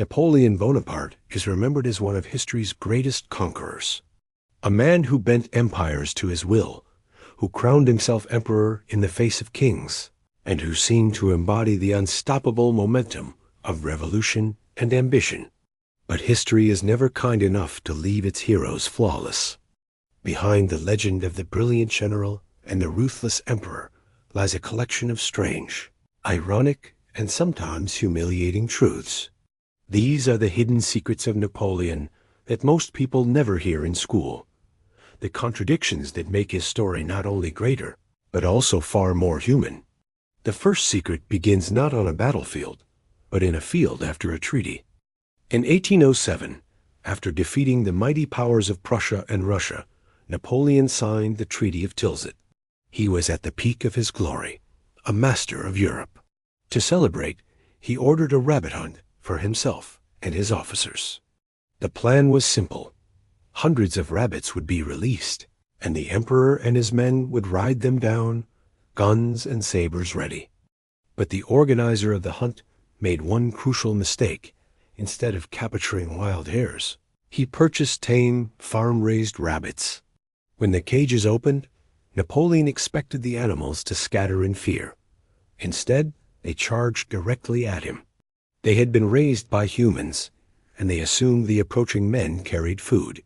Napoleon Bonaparte is remembered as one of history's greatest conquerors. A man who bent empires to his will, who crowned himself emperor in the face of kings, and who seemed to embody the unstoppable momentum of revolution and ambition. But history is never kind enough to leave its heroes flawless. Behind the legend of the brilliant general and the ruthless emperor lies a collection of strange, ironic, and sometimes humiliating truths. These are the hidden secrets of Napoleon that most people never hear in school. The contradictions that make his story not only greater, but also far more human. The first secret begins not on a battlefield, but in a field after a treaty. In 1807, after defeating the mighty powers of Prussia and Russia, Napoleon signed the Treaty of Tilsit. He was at the peak of his glory, a master of Europe. To celebrate, he ordered a rabbit hunt for himself and his officers. The plan was simple. Hundreds of rabbits would be released, and the emperor and his men would ride them down, guns and sabers ready. But the organizer of the hunt made one crucial mistake. Instead of capturing wild hares, he purchased tame, farm-raised rabbits. When the cages opened, Napoleon expected the animals to scatter in fear. Instead, they charged directly at him. They had been raised by humans, and they assumed the approaching men carried food.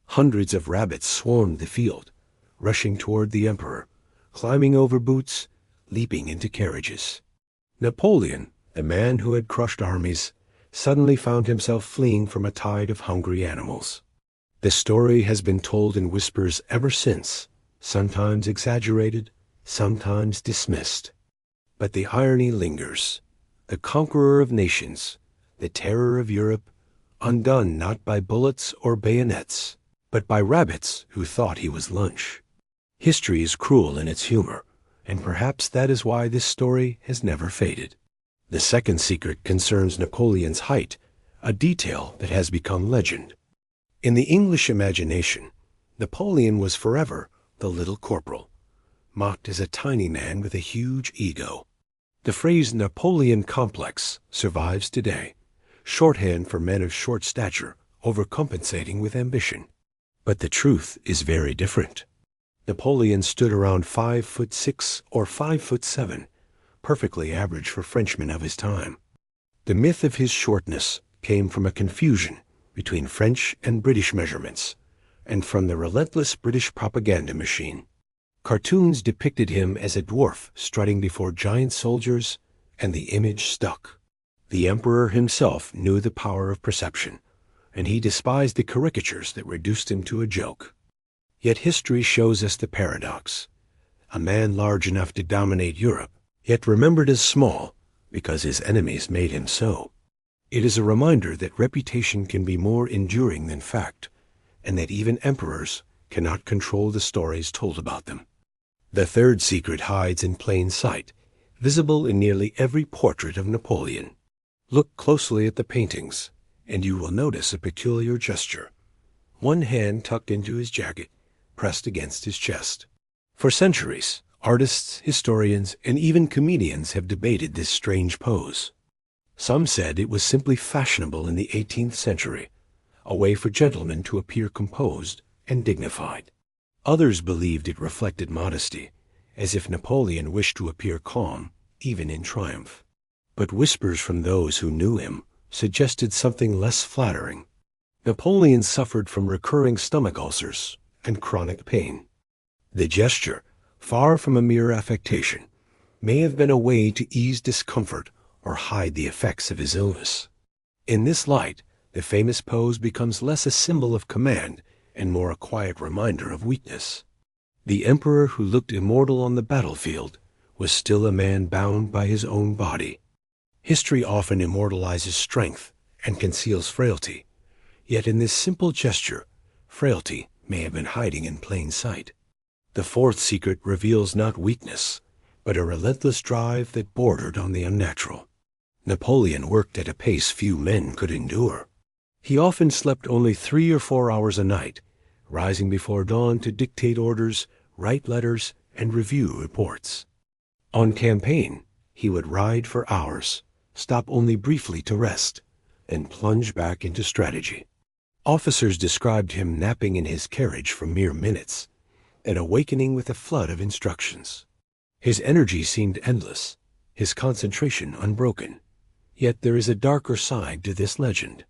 Hundreds of rabbits swarmed the field, rushing toward the emperor, climbing over boots, leaping into carriages. Napoleon, the man who had crushed armies, suddenly found himself fleeing from a tide of hungry animals. The story has been told in whispers ever since, sometimes exaggerated, sometimes dismissed. But the irony lingers. The conqueror of nations, the terror of Europe, undone not by bullets or bayonets, but by rabbits who thought he was lunch. History is cruel in its humor, and perhaps that is why this story has never faded. The second secret concerns Napoleon's height, a detail that has become legend. In the English imagination, Napoleon was forever the little corporal, mocked as a tiny man with a huge ego. The phrase Napoleon complex survives today, shorthand for men of short stature overcompensating with ambition. But the truth is very different. Napoleon stood around 5'6" or 5'7", perfectly average for Frenchmen of his time. The myth of his shortness came from a confusion between French and British measurements, and from the relentless British propaganda machine. Cartoons depicted him as a dwarf strutting before giant soldiers, and the image stuck. The emperor himself knew the power of perception, and he despised the caricatures that reduced him to a joke. Yet history shows us the paradox. A man large enough to dominate Europe, yet remembered as small because his enemies made him so. It is a reminder that reputation can be more enduring than fact, and that even emperors cannot control the stories told about them. The third secret hides in plain sight, visible in nearly every portrait of Napoleon. Look closely at the paintings, and you will notice a peculiar gesture. One hand tucked into his jacket, pressed against his chest. For centuries, artists, historians, and even comedians have debated this strange pose. Some said it was simply fashionable in the 18th century, a way for gentlemen to appear composed and dignified. Others believed it reflected modesty, as if Napoleon wished to appear calm, even in triumph. But whispers from those who knew him suggested something less flattering. Napoleon suffered from recurring stomach ulcers and chronic pain. The gesture, far from a mere affectation, may have been a way to ease discomfort or hide the effects of his illness. In this light, the famous pose becomes less a symbol of command and more a quiet reminder of weakness. The emperor who looked immortal on the battlefield was still a man bound by his own body. History often immortalizes strength and conceals frailty, yet in this simple gesture, frailty may have been hiding in plain sight. The fourth secret reveals not weakness, but a relentless drive that bordered on the unnatural. Napoleon worked at a pace few men could endure. He often slept only 3 or 4 hours a night, rising before dawn to dictate orders, write letters, and review reports. On campaign, he would ride for hours, stop only briefly to rest, and plunge back into strategy. Officers described him napping in his carriage for mere minutes, and awakening with a flood of instructions. His energy seemed endless, his concentration unbroken. Yet there is a darker side to this legend.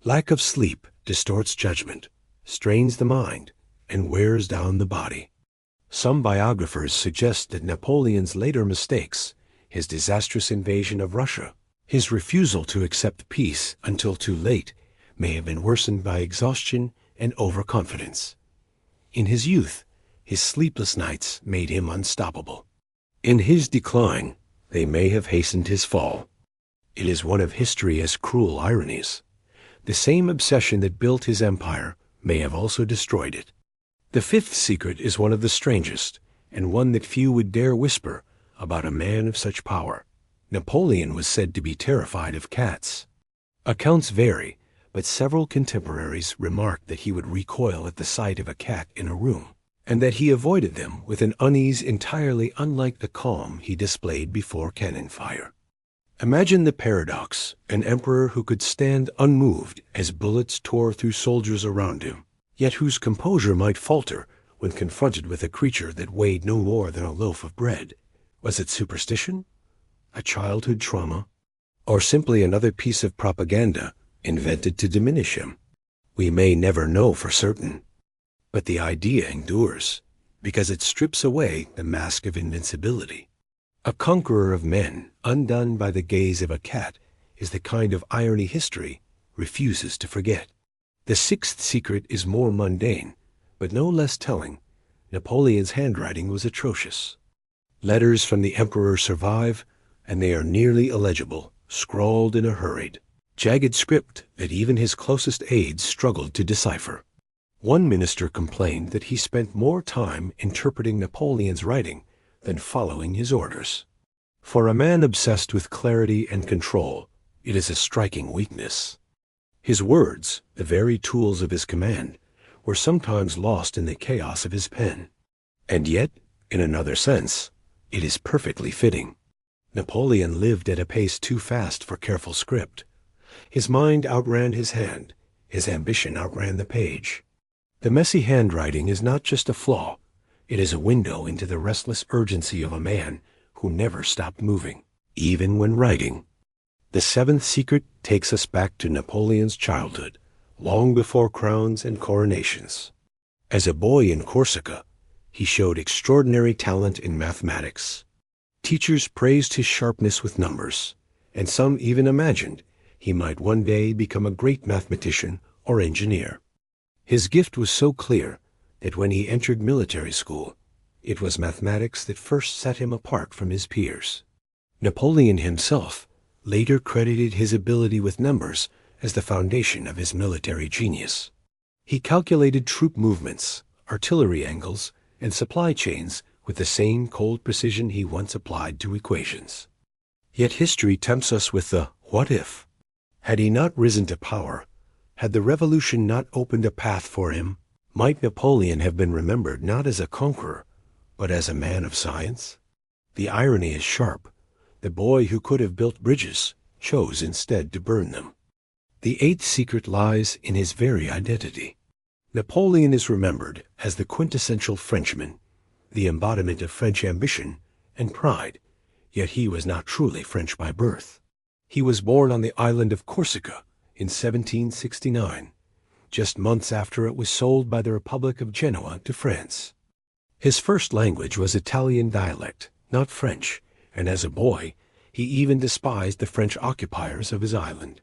Lack of sleep distorts judgment, strains the mind, and wears down the body. Some biographers suggest that Napoleon's later mistakes, his disastrous invasion of Russia, his refusal to accept peace until too late, may have been worsened by exhaustion and overconfidence. In his youth, his sleepless nights made him unstoppable. In his decline, they may have hastened his fall. It is one of history's cruel ironies. The same obsession that built his empire may have also destroyed it. The fifth secret is one of the strangest, and one that few would dare whisper about a man of such power. Napoleon was said to be terrified of cats. Accounts vary, but several contemporaries remarked that he would recoil at the sight of a cat in a room, and that he avoided them with an unease entirely unlike the calm he displayed before cannon fire. Imagine the paradox: an emperor who could stand unmoved as bullets tore through soldiers around him, yet whose composure might falter when confronted with a creature that weighed no more than a loaf of bread. Was it superstition? A childhood trauma? Or simply another piece of propaganda invented to diminish him? We may never know for certain. But the idea endures, because it strips away the mask of invincibility. A conqueror of men, undone by the gaze of a cat, is the kind of irony history refuses to forget. The sixth secret is more mundane, but no less telling. Napoleon's handwriting was atrocious. Letters from the emperor survive, and they are nearly illegible, scrawled in a hurried, jagged script that even his closest aides struggled to decipher. One minister complained that he spent more time interpreting Napoleon's writing than following his orders. For a man obsessed with clarity and control, it is a striking weakness. His words, the very tools of his command, were sometimes lost in the chaos of his pen. And yet, in another sense, it is perfectly fitting. Napoleon lived at a pace too fast for careful script. His mind outran his hand, his ambition outran the page. The messy handwriting is not just a flaw, it is a window into the restless urgency of a man who never stopped moving, even when writing. The seventh secret takes us back to Napoleon's childhood, long before crowns and coronations. As a boy in Corsica, he showed extraordinary talent in mathematics. Teachers praised his sharpness with numbers, and some even imagined he might one day become a great mathematician or engineer. His gift was so clear that when he entered military school, it was mathematics that first set him apart from his peers. Napoleon himself later credited his ability with numbers as the foundation of his military genius. He calculated troop movements, artillery angles, and supply chains with the same cold precision he once applied to equations. Yet history tempts us with the what if. Had he not risen to power, had the revolution not opened a path for him, might Napoleon have been remembered not as a conqueror, but as a man of science? The irony is sharp. The boy who could have built bridges chose instead to burn them. The eighth secret lies in his very identity. Napoleon is remembered as the quintessential Frenchman, the embodiment of French ambition and pride, yet he was not truly French by birth. He was born on the island of Corsica in 1769, just months after it was sold by the Republic of Genoa to France. His first language was Italian dialect, not French, and as a boy, he even despised the French occupiers of his island.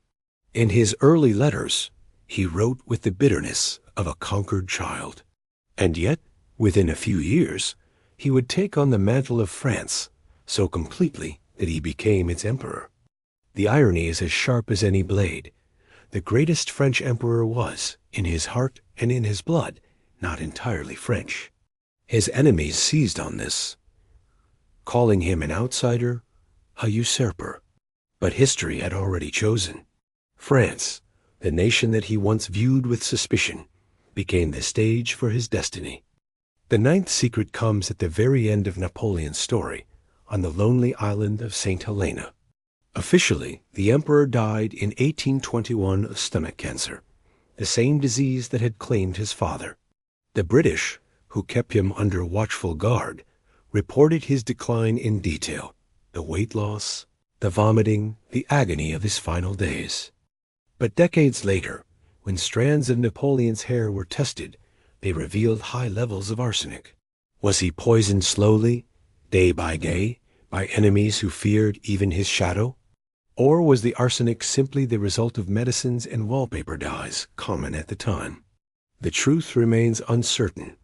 In his early letters, he wrote with the bitterness of a conquered child. And yet, within a few years, he would take on the mantle of France so completely that he became its emperor. The irony is as sharp as any blade. The greatest French emperor was, in his heart and in his blood, not entirely French. His enemies seized on this, calling him an outsider, a usurper. But history had already chosen. France, the nation that he once viewed with suspicion, became the stage for his destiny. The ninth secret comes at the very end of Napoleon's story, on the lonely island of St. Helena. Officially, the emperor died in 1821 of stomach cancer, the same disease that had claimed his father. The British, who kept him under watchful guard, reported his decline in detail, the weight loss, the vomiting, the agony of his final days. But decades later, when strands of Napoleon's hair were tested, they revealed high levels of arsenic. Was he poisoned slowly, day by day, by enemies who feared even his shadow? Or was the arsenic simply the result of medicines and wallpaper dyes common at the time? The truth remains uncertain,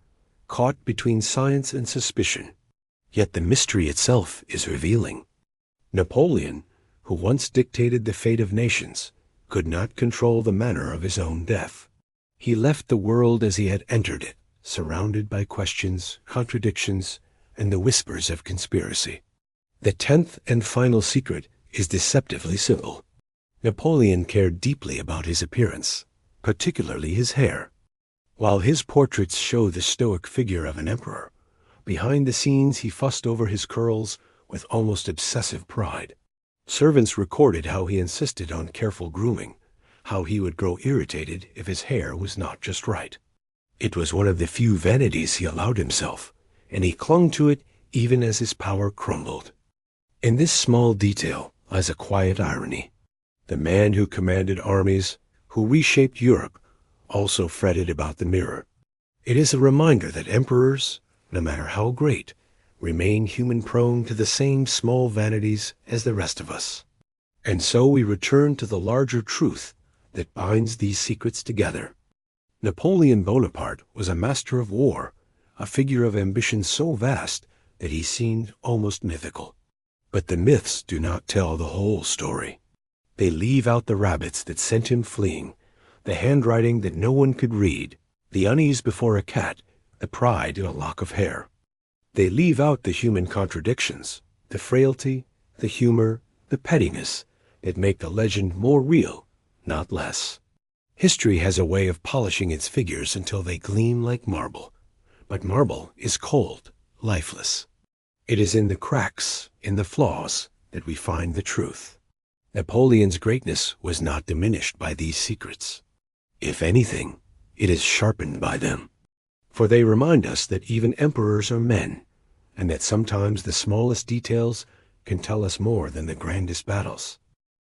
caught between science and suspicion. Yet the mystery itself is revealing. Napoleon, who once dictated the fate of nations, could not control the manner of his own death. He left the world as he had entered it, surrounded by questions, contradictions, and the whispers of conspiracy. The 10th and final secret is deceptively simple. Napoleon cared deeply about his appearance, particularly his hair. While his portraits show the stoic figure of an emperor, behind the scenes he fussed over his curls with almost obsessive pride. Servants recorded how he insisted on careful grooming, how he would grow irritated if his hair was not just right. It was one of the few vanities he allowed himself, and he clung to it even as his power crumbled. In this small detail lies a quiet irony. The man who commanded armies, who reshaped Europe, also fretted about the mirror. It is a reminder that emperors, no matter how great, remain human-prone to the same small vanities as the rest of us. And so we return to the larger truth that binds these secrets together. Napoleon Bonaparte was a master of war, a figure of ambition so vast that he seemed almost mythical. But the myths do not tell the whole story. They leave out the rabbits that sent him fleeing, the handwriting that no one could read, the unease before a cat, the pride in a lock of hair. They leave out the human contradictions, the frailty, the humor, the pettiness that make the legend more real, not less. History has a way of polishing its figures until they gleam like marble. But marble is cold, lifeless. It is in the cracks, in the flaws, that we find the truth. Napoleon's greatness was not diminished by these secrets. If anything, it is sharpened by them. For they remind us that even emperors are men, and that sometimes the smallest details can tell us more than the grandest battles.